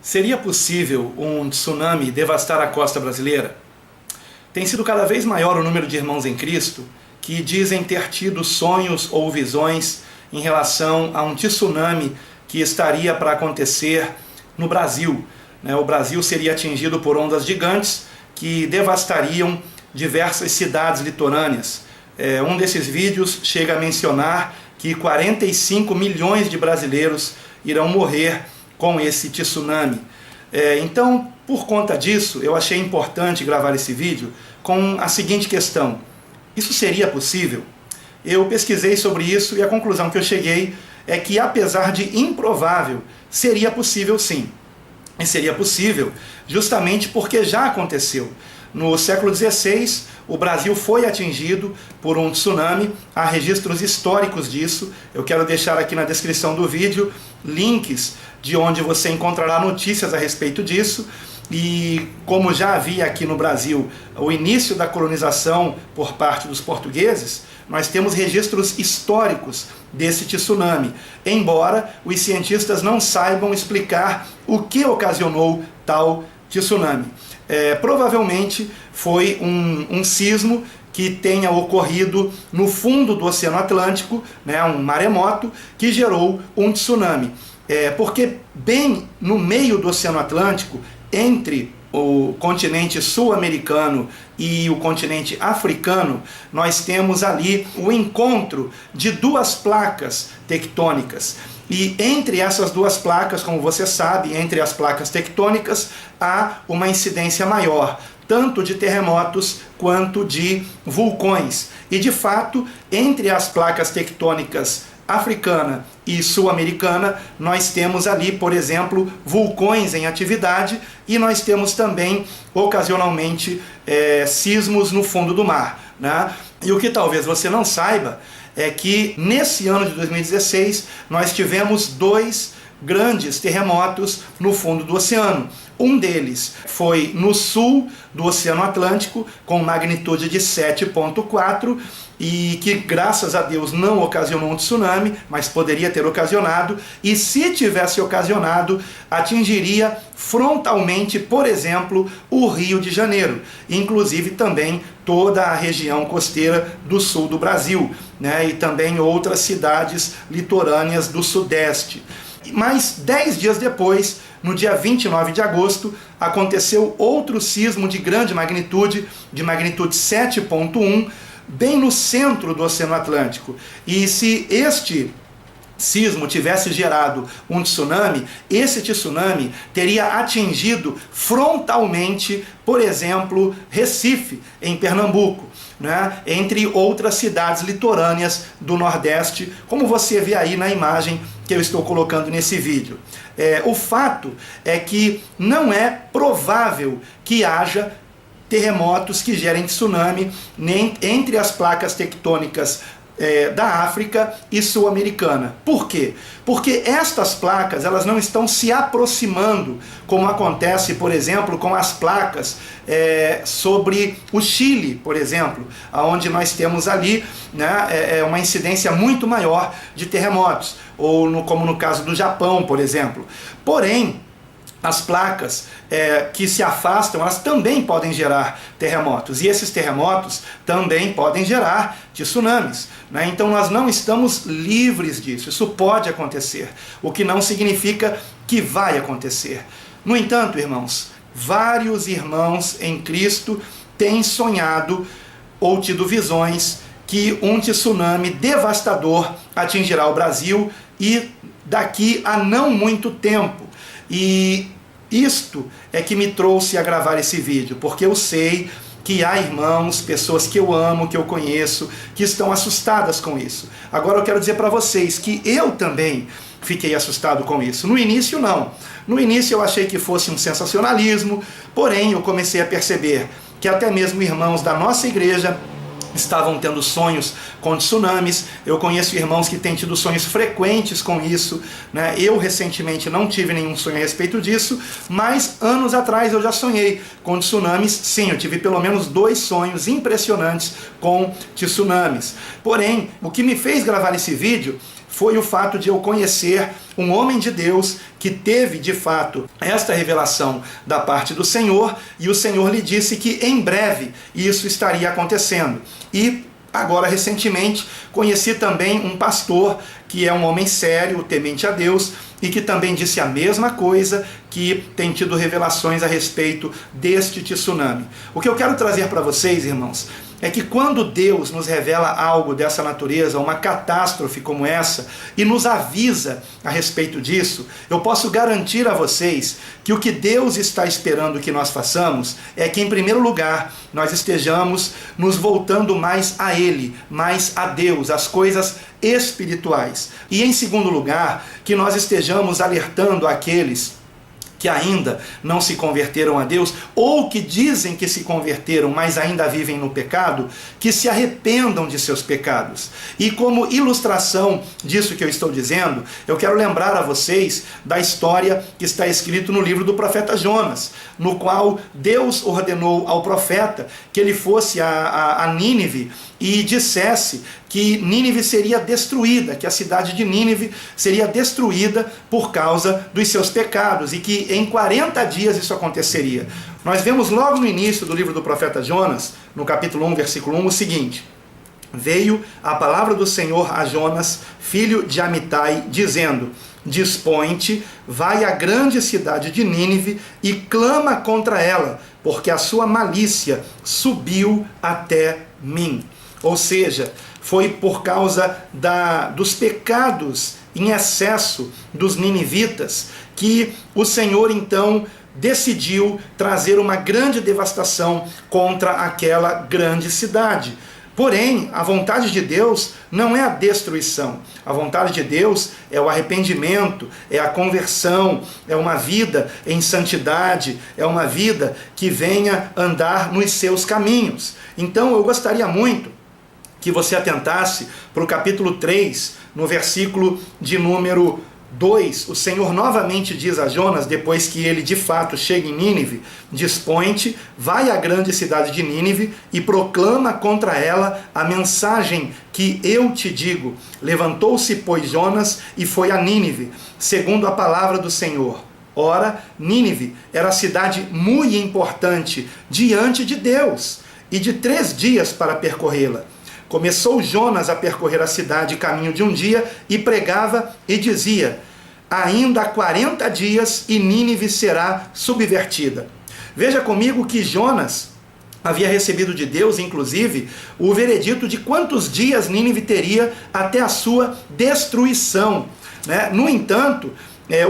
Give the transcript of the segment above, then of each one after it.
Seria possível um tsunami devastar a costa brasileira? Tem sido cada vez maior o número de irmãos em Cristo que dizem ter tido sonhos ou visões em relação a um tsunami que estaria para acontecer no Brasil. O Brasil seria atingido por ondas gigantes que devastariam diversas cidades litorâneas. Um desses vídeos chega a mencionar que 45 milhões de brasileiros irão morrer com esse tsunami. Então, por conta disso, eu achei importante gravar esse vídeo com a seguinte questão: isso seria possível? Eu pesquisei sobre isso e a conclusão que eu cheguei é que, apesar de improvável, seria possível sim. E seria possível justamente porque já aconteceu. No século XVI, o Brasil foi atingido por um tsunami, há registros históricos disso. Eu quero deixar aqui na descrição do vídeo links de onde você encontrará notícias a respeito disso. E como já havia aqui no Brasil o início da colonização por parte dos portugueses, nós temos registros históricos desse tsunami, embora os cientistas não saibam explicar o que ocasionou tal tsunami. Provavelmente foi um sismo que tenha ocorrido no fundo do Oceano Atlântico, um maremoto, que gerou um tsunami. Porque bem no meio do Oceano Atlântico, entre o continente sul-americano e o continente africano, nós temos ali o encontro de duas placas tectônicas. E entre essas duas placas, como você sabe, entre as placas tectônicas, há uma incidência maior, tanto de terremotos quanto de vulcões. E de fato, entre as placas tectônicas africana e sul-americana, nós temos ali, por exemplo, vulcões em atividade, e nós temos também, ocasionalmente, sismos no fundo do mar, E o que talvez você não saiba é que nesse ano de 2016 nós tivemos dois grandes terremotos no fundo do oceano. Um deles foi no sul do Oceano Atlântico, com magnitude de 7,4, e que, graças a Deus, não ocasionou um tsunami, mas poderia ter ocasionado, e se tivesse ocasionado, atingiria frontalmente, por exemplo, o Rio de Janeiro, inclusive também toda a região costeira do sul do Brasil, e também outras cidades litorâneas do sudeste. Mas 10 dias depois, no dia 29 de agosto, aconteceu outro sismo de grande magnitude, de magnitude 7,1, bem no centro do Oceano Atlântico. E se este sismo tivesse gerado um tsunami, esse tsunami teria atingido frontalmente, por exemplo, Recife, em Pernambuco, entre outras cidades litorâneas do Nordeste, como você vê aí na imagem que eu estou colocando nesse vídeo. O fato é que não é provável que haja terremotos que gerem tsunami nem entre as placas tectônicas da África e sul-americana. Por quê? Porque estas placas, elas não estão se aproximando, como acontece, por exemplo, com as placas sobre o Chile, por exemplo, onde nós temos ali uma incidência muito maior de terremotos, ou como no caso do Japão, por exemplo. Porém, as placas que se afastam, elas também podem gerar terremotos, e esses terremotos também podem gerar tsunamis, Então nós não estamos livres disso, isso pode acontecer, o que não significa que vai acontecer. No entanto, irmãos, vários irmãos em Cristo têm sonhado ou tido visões que um tsunami devastador atingirá o Brasil, e daqui a não muito tempo. E isto é que me trouxe a gravar esse vídeo, porque eu sei que há irmãos, pessoas que eu amo, que eu conheço, que estão assustadas com isso. Agora eu quero dizer para vocês que eu também fiquei assustado com isso. No início não. No início eu achei que fosse um sensacionalismo, porém eu comecei a perceber que até mesmo irmãos da nossa igreja estavam tendo sonhos com tsunamis. Eu conheço irmãos que têm tido sonhos frequentes com isso, Eu recentemente não tive nenhum sonho a respeito disso, mas anos atrás eu já sonhei com tsunamis. Sim, eu tive pelo menos 2 sonhos impressionantes com tsunamis. Porém, o que me fez gravar esse vídeo foi o fato de eu conhecer um homem de Deus que teve, de fato, esta revelação da parte do Senhor, e o Senhor lhe disse que em breve isso estaria acontecendo. E agora, recentemente, conheci também um pastor que é um homem sério, temente a Deus, e que também disse a mesma coisa, que tem tido revelações a respeito deste tsunami. O que eu quero trazer para vocês, irmãos, é que quando Deus nos revela algo dessa natureza, uma catástrofe como essa, e nos avisa a respeito disso, eu posso garantir a vocês que o que Deus está esperando que nós façamos é que, em primeiro lugar, nós estejamos nos voltando mais a Ele, mais a Deus, as coisas espirituais. E, em segundo lugar, que nós estejamos alertando aqueles que ainda não se converteram a Deus, ou que dizem que se converteram, mas ainda vivem no pecado, que se arrependam de seus pecados. E como ilustração disso que eu estou dizendo, eu quero lembrar a vocês da história que está escrito no livro do profeta Jonas, no qual Deus ordenou ao profeta que ele fosse a Nínive e dissesse que Nínive seria destruída, que a cidade de Nínive seria destruída por causa dos seus pecados, e que em 40 dias isso aconteceria. Nós vemos logo no início do livro do profeta Jonas, no capítulo 1, versículo 1, o seguinte: veio a palavra do Senhor a Jonas, filho de Amitai, dizendo: dispõe-te, vai à grande cidade de Nínive e clama contra ela, porque a sua malícia subiu até mim. Ou seja, foi por causa dos pecados em excesso dos ninivitas que o Senhor então decidiu trazer uma grande devastação contra aquela grande cidade. Porém, a vontade de Deus não é a destruição. A vontade de Deus é o arrependimento, é a conversão, é uma vida em santidade, é uma vida que venha andar nos seus caminhos. Então, eu gostaria muito que você atentasse para o capítulo 3, no versículo de número 2, o Senhor novamente diz a Jonas, depois que ele de fato chega em Nínive: dispõe-te, vai à grande cidade de Nínive e proclama contra ela a mensagem que eu te digo. Levantou-se, pois, Jonas e foi a Nínive, segundo a palavra do Senhor. Ora, Nínive era cidade muito importante diante de Deus, e de 3 dias para percorrê-la. Começou Jonas a percorrer a cidade caminho de um dia e pregava e dizia: ainda há 40 dias e Nínive será subvertida. Veja comigo que Jonas havia recebido de Deus, inclusive, o veredito de quantos dias Nínive teria até a sua destruição, né? No entanto,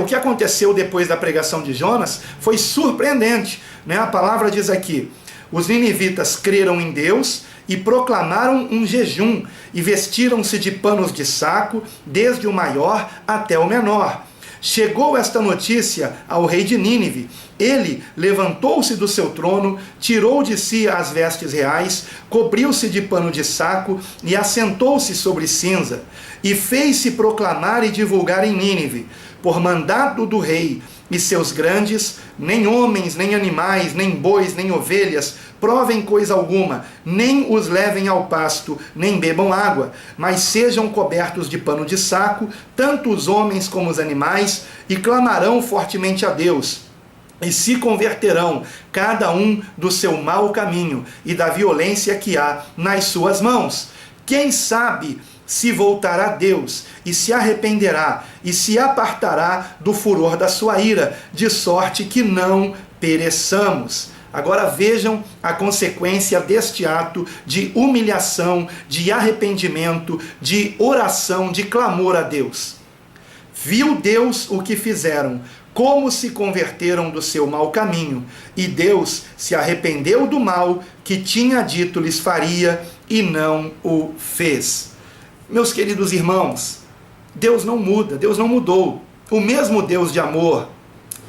o que aconteceu depois da pregação de Jonas foi surpreendente, né? A palavra diz aqui: os ninivitas creram em Deus e proclamaram um jejum, e vestiram-se de panos de saco, desde o maior até o menor. Chegou esta notícia ao rei de Nínive. Ele levantou-se do seu trono, tirou de si as vestes reais, cobriu-se de pano de saco e assentou-se sobre cinza. E fez-se proclamar e divulgar em Nínive, por mandado do rei e seus grandes: nem homens, nem animais, nem bois, nem ovelhas provem coisa alguma, nem os levem ao pasto, nem bebam água, mas sejam cobertos de pano de saco, tanto os homens como os animais, e clamarão fortemente a Deus, e se converterão, cada um do seu mau caminho e da violência que há nas suas mãos. Quem sabe se voltará a Deus e se arrependerá e se apartará do furor da sua ira, de sorte que não pereçamos. Agora vejam a consequência deste ato de humilhação, de arrependimento, de oração, de clamor a Deus. Viu Deus o que fizeram, como se converteram do seu mau caminho, e Deus se arrependeu do mal que tinha dito lhes faria e não o fez. Meus queridos irmãos, Deus não muda, Deus não mudou. O mesmo Deus de amor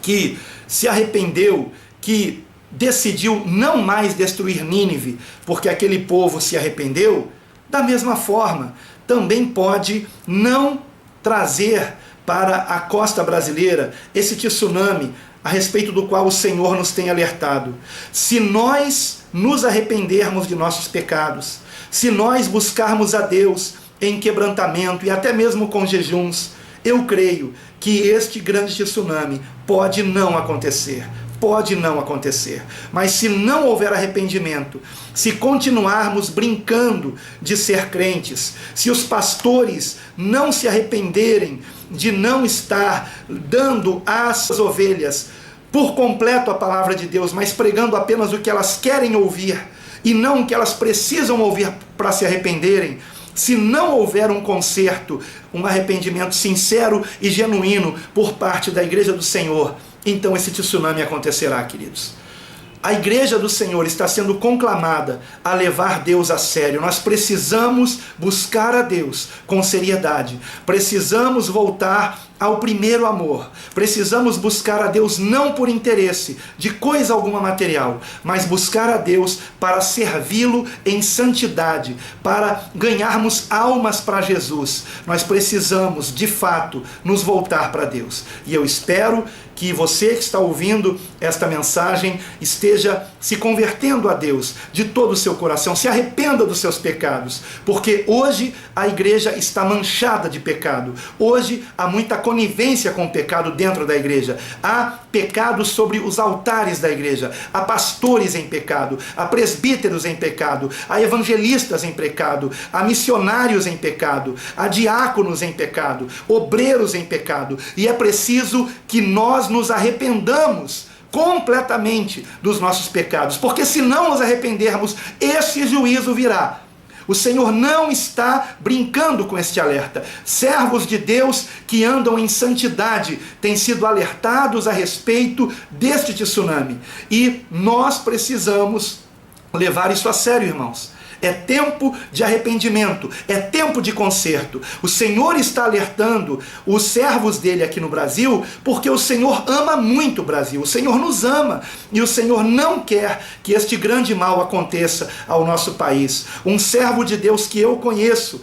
que se arrependeu, que decidiu não mais destruir Nínive, porque aquele povo se arrependeu, da mesma forma, também pode não trazer para a costa brasileira esse tsunami a respeito do qual o Senhor nos tem alertado. Se nós nos arrependermos de nossos pecados, se nós buscarmos a Deus em quebrantamento e até mesmo com jejuns, eu creio que este grande tsunami pode não acontecer. Pode não acontecer. Mas se não houver arrependimento, se continuarmos brincando de ser crentes, se os pastores não se arrependerem de não estar dando às ovelhas por completo a palavra de Deus, mas pregando apenas o que elas querem ouvir e não o que elas precisam ouvir para se arrependerem, se não houver um conserto, um arrependimento sincero e genuíno por parte da igreja do Senhor, então esse tsunami acontecerá, queridos. A igreja do Senhor está sendo conclamada a levar Deus a sério. Nós precisamos buscar a Deus com seriedade. Precisamos voltar ao primeiro amor. Precisamos buscar a Deus não por interesse de coisa alguma material, mas buscar a Deus para servi-lo em santidade, para ganharmos almas para Jesus. Nós precisamos, de fato, nos voltar para Deus. E eu espero que você que está ouvindo esta mensagem esteja se convertendo a Deus de todo o seu coração, se arrependa dos seus pecados, porque hoje a igreja está manchada de pecado. Hoje há muita conivência com o pecado dentro da igreja. Há pecados sobre os altares da igreja. Há pastores em pecado, há presbíteros em pecado, há evangelistas em pecado, há missionários em pecado, há diáconos em pecado, obreiros em pecado. E é preciso que nós nos arrependamos completamente dos nossos pecados, porque se não nos arrependermos, esse juízo virá. O Senhor não está brincando com este alerta. Servos de Deus que andam em santidade têm sido alertados a respeito deste tsunami. E nós precisamos levar isso a sério, irmãos. É tempo de arrependimento, é tempo de conserto. O Senhor está alertando os servos dele aqui no Brasil, porque o Senhor ama muito o Brasil. O Senhor nos ama e o Senhor não quer que este grande mal aconteça ao nosso país. Um servo de Deus que eu conheço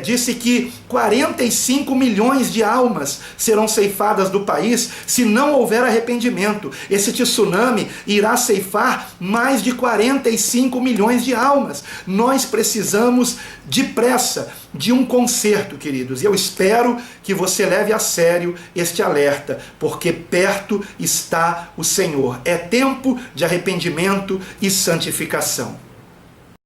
disse que 45 milhões de almas serão ceifadas do país se não houver arrependimento. Esse tsunami irá ceifar mais de 45 milhões de almas. Nós precisamos depressa de um conserto, queridos. E eu espero que você leve a sério este alerta, porque perto está o Senhor. É tempo de arrependimento e santificação.